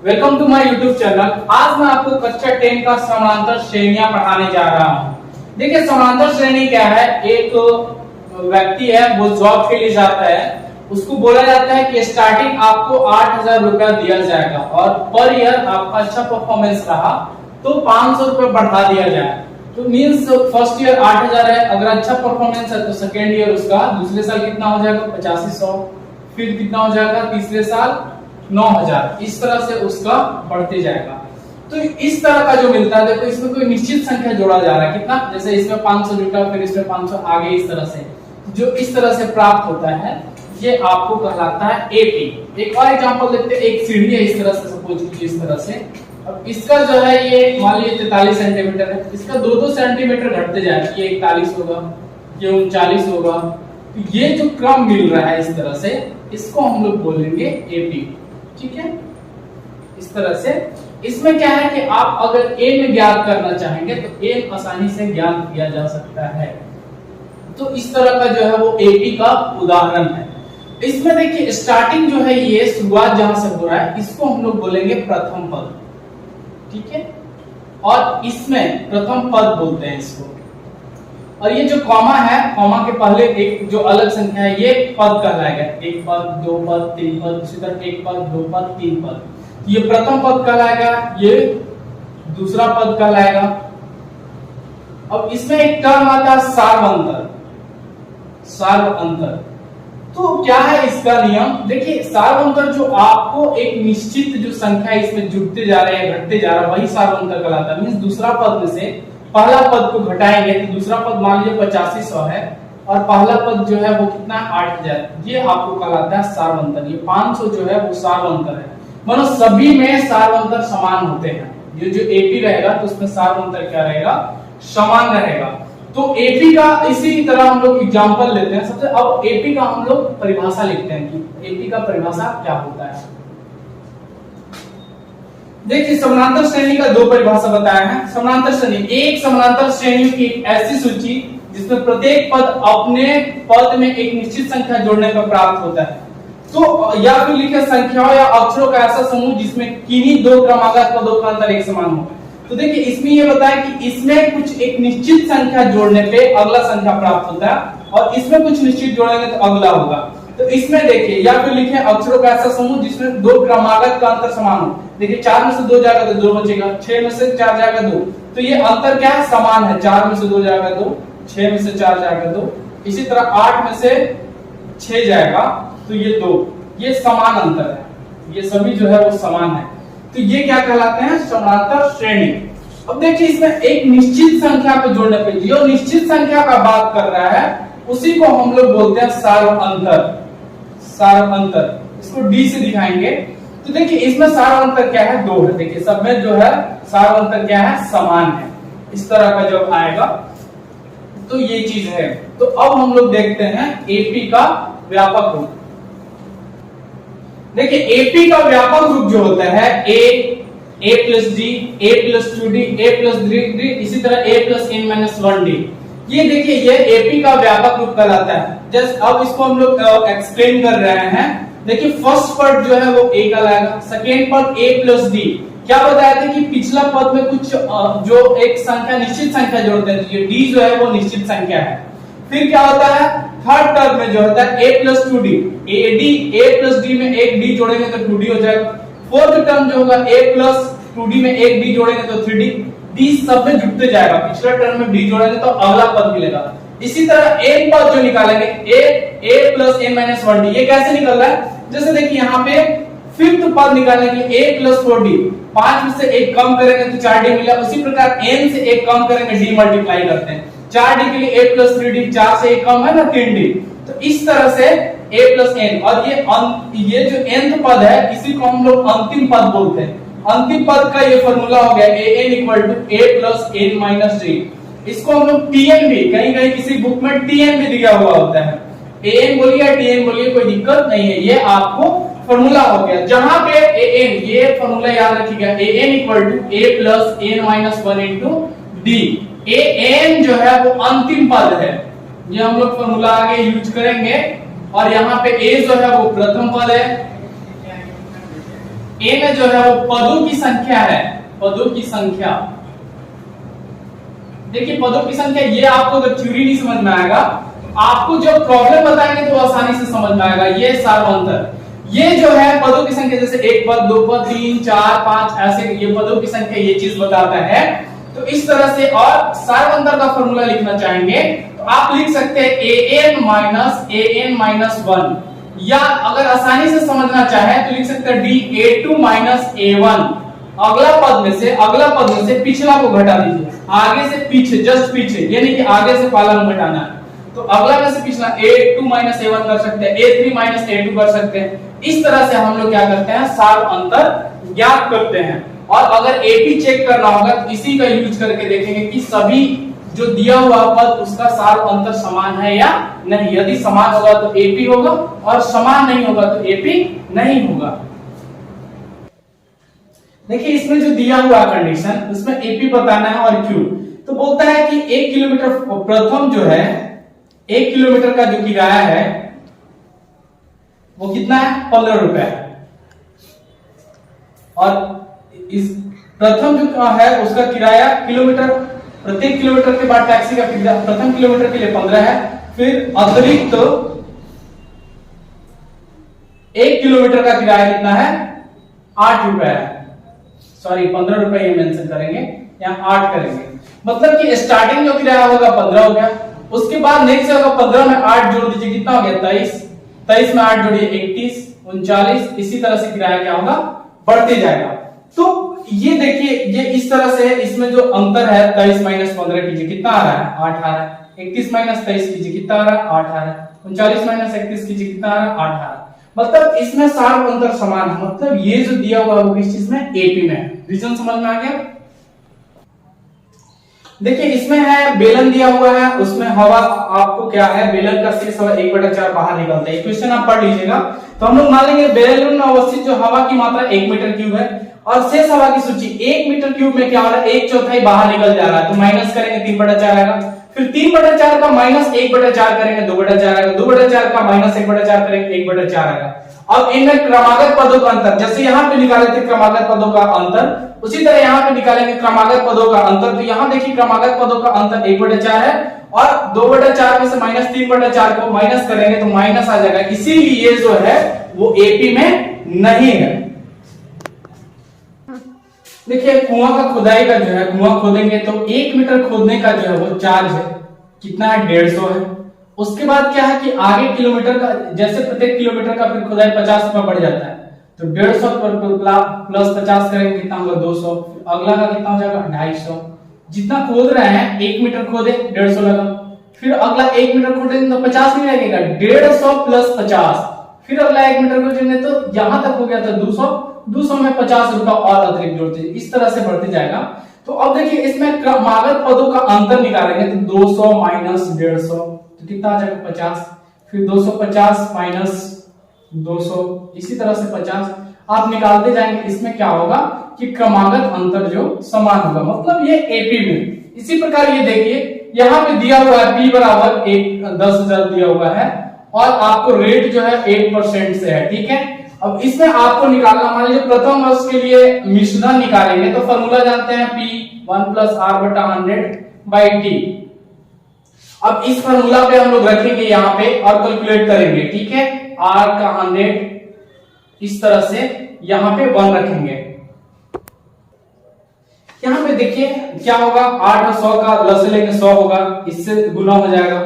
Welcome to my YouTube channel. आज मैं आपको कक्षा 10 का समानांतर श्रेणियां पढ़ाने जा रहा हूं। देखिए समानांतर श्रेणी क्या है। एक व्यक्ति है, वो जॉब के लिए जाता है, उसको बोला जाता है कि स्टार्टिंग आपको 8,000 रुपया दिया जाएगा और पर ईयर आपका अच्छा परफॉर्मेंस रहा तो 500 रुपये बढ़ा दिया जाए। तो मींस फर्स्ट ईयर 8,000 है, अगर अच्छा परफॉर्मेंस है तो सेकेंड ईयर उसका दूसरे साल कितना हो जाएगा 8500, फिर कितना हो जाएगा तीसरे साल 9,000, इस तरह से उसका बढ़ते जाएगा। तो इस तरह का जो मिलता है, देखो इसमें कोई निश्चित संख्या जोड़ा जा रहा है कितना, जैसे इसमें 500 रुपया, फिर इसमें 500, आगे इस तरह से जो इस तरह से प्राप्त होता है ये आपको कहलाता है एपी। एक और एग्जांपल देखते हैं। एक सीढ़ी है इस तरह से, सपोज कीजिए इस तरह से। अब इसका जो है ये मान लीजिए 43 सेंटीमीटर है, इसका 2-2 सेंटीमीटर घटते जाएगा। ये 41 होगा, ये 39 होगा। तो ये जो क्रम मिल रहा है इस तरह से, इसको हम लोग बोलेंगे एपी। ठीक है, इस तरह से। इसमें क्या है कि आप अगर एन ज्ञात करना चाहेंगे तो एन आसानी से ज्ञात किया जा सकता है। तो इस तरह का जो है वो एपी का उदाहरण है। इसमें देखिए स्टार्टिंग जो है, ये शुरुआत जहां से हो रहा है इसको हम लोग बोलेंगे प्रथम पद। ठीक है, और इसमें प्रथम पद बोलते हैं इसको। और ये जो कॉमा है, कॉमा के पहले एक जो अलग संख्या है ये पद कहलाएगा। एक पद, दो पद, तीन पद, इसी तरह एक पद, दो पद, तीन पद। ये प्रथम पद कहलाएगा, ये दूसरा पद कहलाएगा। अब इसमें एक टर्म आता है सार्वंतर। सार्वंतर तो क्या है इसका नियम? देखिए सार्वंतर जो आपको एक निश्चित जो संख्या इसमें जुड़ते जा रहे हैं, घटते जा रहा है, वही सार्वंतर कहलाता है। मींस दूसरा पद में से पहला पद को घटाएंगे तो दूसरा पद मान लीजिए 8500 है और पहला पद जो है वो कितना 8000, ये आपको कहलाता है सार्वंतर। ये 500 जो है वो सार्वंतर है। मानो सभी में सार्वंतर समान होते हैं। ये जो एपी रहेगा तो उसमें सार्वंतर क्या रहेगा? समान रहेगा। तो एपी का इसी तरह हम लोग एग्जांपल लेते हैं सबसे। अब एपी का हम लोग परिभाषा लिखते हैं कि एपी का परिभाषा क्या होता है। देखिए समानांतर श्रेणी का दो परिभाषा बताया है। समानांतर श्रेणी, एक समानांतर श्रेणियों की ऐसी सूची जिसमें प्रत्येक पद अपने पद में एक निश्चित संख्या जोड़ने पर प्राप्त होता है। तो या फिर लिखे संख्याओं या अक्षरों का ऐसा समूह जिसमें किन्हीं दो क्रमागत पदों का अंतर एक समान हो। तो देखिए इसमें ये बताया कि इसमें कुछ एक निश्चित संख्या जोड़ने पे अगला संख्या प्राप्त होता है और इसमें कुछ निश्चित जोड़ेंगे तो अगला होगा। तो इसमें देखिए या फिर लिखे अक्षरों का ऐसा समूह जिसमें दो क्रमागत का अंतर समान हो। देखिए 4 में से 2 जाएगा तो 2 बचेगा, 6 में से 4 जाएगा 2, तो ये अंतर क्या है? समान है। 4 में से 2 जाएगा 2, 6 में से 4 जाएगा 2, इसी तरह 8 में से 6 जाएगा तो ये 2, ये समान अंतर है। ये सभी जो है वो समान है। तो ये क्या कहलाते हैं? समानांतर श्रेणी। अब देखिए इसमें एक निश्चित संख्या को जोड़ने पे जो निश्चित संख्या का बात कर रहा है उसी को हम लोग बोलते हैं सार्वंतर। सार्वंतर, इसको डी से दिखाएंगे। तो देखिए इसमें सार्वंतर क्या है? 2 है। देखिए सब में जो है सार्वंतर क्या है? समान है। इस तरह का जब आएगा तो ये चीज है। तो अब हम लोग देखते हैं एपी का व्यापक रूप। देखिए एपी का व्यापक रूप जो होता है a plus D, a plus 2d, a plus 3d, इसी तरह a plus n minus 1d। ये देखिए ये एपी का व्यापक रूप कहलाता है। जस्ट अब इसको हम लोग एक्सप्लेन कर रहे हैं। देखिए फर्स्ट पद जो है वो a कहलाएगा, सेकेंड पद a प्लस d। क्या बताया था कि पिछला पद में कुछ जो एक संख्या निश्चित संख्या जोड़ते हैं, तो ये d जो है वो निश्चित संख्या है। फिर क्या होता है? थर्ड टर्म में जो होता है a plus 2d, a plus d में एक d जोड़ेंगे तो 2d हो जाएगा। फोर्थ टर्म जो होगा a प्लस 2d में एक d जोड़ेंगे तो 3d, d सब में जुड़ते जाएगा। पिछला टर्म में d जोड़ेंगे तो अगला पद मिलेगा। इसी तरह एक पद जो निकालेंगे a plus n minus 1d, ये कैसे निकल रहा है? जैसे देखिए यहाँ पे फिफ्थ पद निकालने के लिए a प्लस 4d, 5 में से एक कम करेंगे तो 4d मिला। उसी प्रकार n से एक कम करेंगे d मल्टीप्लाई करते हैं। 4d के लिए a प्लस 3d, 4 से एक कम है ना 3d। तो इस तरह से a प्लस n, और ये जो nth पद है इसी को हम लोग अंतिम पद बोलते हैं। अंतिम पद का ये फॉर्मूला हो गया an equal to a plus n minus 3। इसको हम लोग tn भी, कहीं कहीं किसी बुक में tn भी दिया हुआ होता है। an बोलिए या tn बोलिए, कोई दिक्कत नहीं है, ये आपको फॉर्मूला हो गया। जहां पे an, ये फॉर्मूला याद रखिएगा, an equal to a plus n minus 1 into d। an जो है वो अंतिम पद है, ये हम लोग फॉर्मूला आगे यूज करेंगे। और यहाँ पे a जो है वो प्रथम पद है। ए में जो है वो पदों की संख्या है, पदों की संख्या। देखिए पदों की संख्या, ये आपको अगर थ्योरी नहीं समझ में आएगा, आपको जो प्रॉब्लम बताएंगे तो आसानी से समझ में आएगा। ये सार्वंतर, ये जो है पदों की संख्या, जैसे एक पद, दो पद, तीन, चार, पांच, ऐसे ये पदों की संख्या ये चीज बताता है। तो इस तरह से, और सार्वंतर का फॉर्मूला लिखना चाहेंगे तो आप लिख सकते हैं an माइनस 1, या अगर आसानी से समझना चाहे तो लिख सकते हैं da2 माइनस a1। अगला पद में से पिछला को घटा दीजिए, आगे से पीछे, जस्ट पीछे, यानी कि आगे से पाला में घटाना है। तो अगला में से पिछला a2 माइनस a1 कर सकते हैं, a3 माइनस a2 कर सकते हैं। इस तरह से हम लोग क्या करते हैं, सार्वंतर ज्ञात करते हैं। और अगर एपी चेक करना होगा तो इसी का यूज करके देखेंगे कि सभी जो दिया हुआ पद उसका सार्वंतर समान है या नहीं। यदि समान होगा तो एपी होगा, और समान नहीं होगा तो एपी नहीं होगा। देखिए इसमें जो दिया हुआ कंडीशन, उसमें एपी बताना है और क्यू। तो बोलता है कि 1 किलोमीटर, प्रथम जो है 1 किलोमीटर का जो किराया है वो कितना है, 15 रुपए। और इस प्रथम जो है उसका किराया किलोमीटर, प्रत्येक किलोमीटर के बाद टैक्सी का किराया प्रथम किलोमीटर के लिए 15 है। फिर अतिरिक्त 1 किलोमीटर का किराया कितना है, 8 रुपए है। सॉरी 15 रुपए ये मेंशन करेंगे, यहाँ 8 करेंगे। मतलब कि स्टार्टिंग जो किराया होगा 15 हो गया, उसके बाद नेक्स्ट होगा 15 में 8 जोड़ दीजिए, कितना हो गया 23, 23 में 8 जोड़िए 31, 39। इसी तरह से किराया क्या होगा, बढ़ते जाएगा। तो ये देखिए, ये इस तरह से है। इसमें जो अंतर है 23 माइनस 15 कीजिए, कितना आ रहा है, 8 आ रहा है। 31 माइनस 23 कीजिए, कितना आ रहा है, 8 आ रहा है। 39 माइनस 31 कीजिए, कितना आ रहा है, 8 आ रहा है। मतलब इसमें सार्वंतर समान है। मतलब ये जो दिया हुआ है वो किस चीज में, एपी में। रीजन समझ में आ गया। देखिए इसमें है बेलन दिया हुआ है, उसमें हवा, आपको क्या है, बेलन का शेष हवा 1/4 बाहर निकलता है। क्वेश्चन आप पढ़ लीजिएगा। तो हम लोग मान लेंगे बेलन में अवस्थित जो हवा की मात्रा 1 मीटर क्यूब है, और शेष हवा की सूची 1 मीटर क्यूब में क्या हो रहा है, 1/4 बाहर निकल जा रहा है। तो माइनस करेंगे 3/4 आएगा। फिर 3/4 का माइनस 1/4 करेंगे 2/4 आएगा। 2/4 का माइनस 1/4 करेंगे 1/4 आएगा। अब इनमें क्रमागत पदों का अंतर, जैसे यहाँ पे निकाले थे क्रमागत पदों का अंतर, उसी तरह यहाँ पे निकालेंगे क्रमागत पदों का अंतर। तो यहाँ देखिए क्रमागत पदों का अंतर 1/4 है, और 2/4 में से माइनस 3/4 को माइनस करेंगे तो माइनस आ जाएगा। इसीलिए ये जो है वो एपी में नहीं है। देखिए कुआं का खुदाई का जो है, कुआं खोदेंगे तो 1 मीटर खोदने का जो है वो चार्ज है, कितना है, 150 है। उसके बाद क्या है कि आगे किलोमीटर का, जैसे प्रत्येक किलोमीटर का फिर खुदाई 50 रुपया बढ़ जाता है। तो 150 प्लस 50 करेंगे कितना होगा, 200। अगला का कितना हो जाएगा, 250। जितना खोद रहे हैं, 1 मीटर खोदे 150 लगा। फिर अगला 1 मीटर खोदेंगे तो 50 नहीं लगेगा, 150 प्लस 50। फिर अगला 1 मीटर खोदेंगे तो यहां तक हो गया था 200, 200 में 50 रुपया और अतिरिक्त जोड़ते, इस तरह से बढ़ते जाएगा। तो अब देखिए इसमें क्रमागत पदों का अंतर निकालेंगे तो 200 माइनस 150 तो कितना आ जाएगा, 50। फिर 250 माइनस 200, इसी तरह से 50 आप निकालते जाएंगे। इसमें क्या होगा कि क्रमागत अंतर जो समान होगा, मतलब ये एपी में। इसी प्रकार ये देखिए यहाँ पे दिया हुआ है P बराबर 10,000 दिया हुआ है, और आपको रेट जो है 8% से है, ठीक है। अब इसमें आपको निकालना, मान लीजिए प्रथम वर्ष के लिए मिश्रण निकालेंगे तो फॉर्मूला जानते हैं P1 + R/100/T। अब इस फॉर्मूला पे हम लोग रखेंगे यहाँ पे और कैलकुलेट करेंगे, ठीक है। R का 100 इस तरह से यहाँ पे 1 रखेंगे। यहाँ पे देखिए क्या होगा, 8 और 100 का लस लेंगे 100 होगा, इससे गुना हो जाएगा।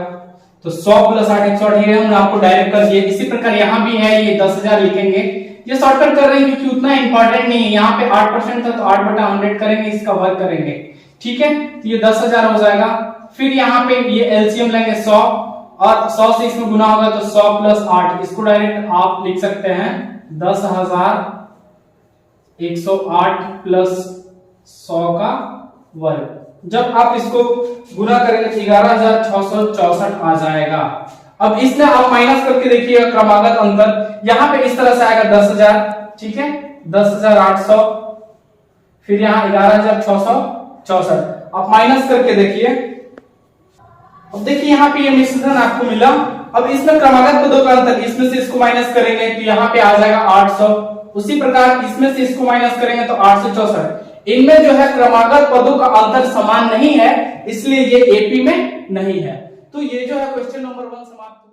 तो 100 + 8 108 ये हमने आपको डायरेक्ट कर दिया। इसी प्रकार यहाँ भी है, ये 10,000 लिखेंगे। ये शॉर्टकट कर रहे हैं क्योंकि उतना इंपॉर्टेंट नहीं है। यहाँ पे 8% था तो 8/100 करेंगे, इसका वर्ग करेंगे, ठीक है। तो ये 10,000 हो जाएगा। फिर यहाँ पे ये एलसीएम लेंगे 100, और 100 से इसमें गुना होगा तो 100 + 8, इसको डायरेक्ट आप लिख सकते हैं 10,108 + 100 का वर्ग। जब आप इसको गुना करेंगे तो 11,664 आ जाएगा। अब इसमें आप माइनस करके देखिएगा क्रमागत अंतर, यहाँ पे इस तरह से आएगा 10,000, ठीक है, 10,800, फिर यहाँ 11,664। आप माइनस करके देखिए। अब देखिए यहाँ पे ये मिश्रण आपको मिला। अब इसमें क्रमागत पदों का अंतर, इसमें से इसको माइनस करेंगे तो यहाँ पे आ जाएगा 800, उसी प्रकार इसमें से इसको माइनस करेंगे तो 8 से 64। इनमें जो है क्रमागत पदों का अंतर समान नहीं है, इसलिए ये एपी में नहीं है। तो ये जो है क्वेश्चन नंबर 1 समाप्त।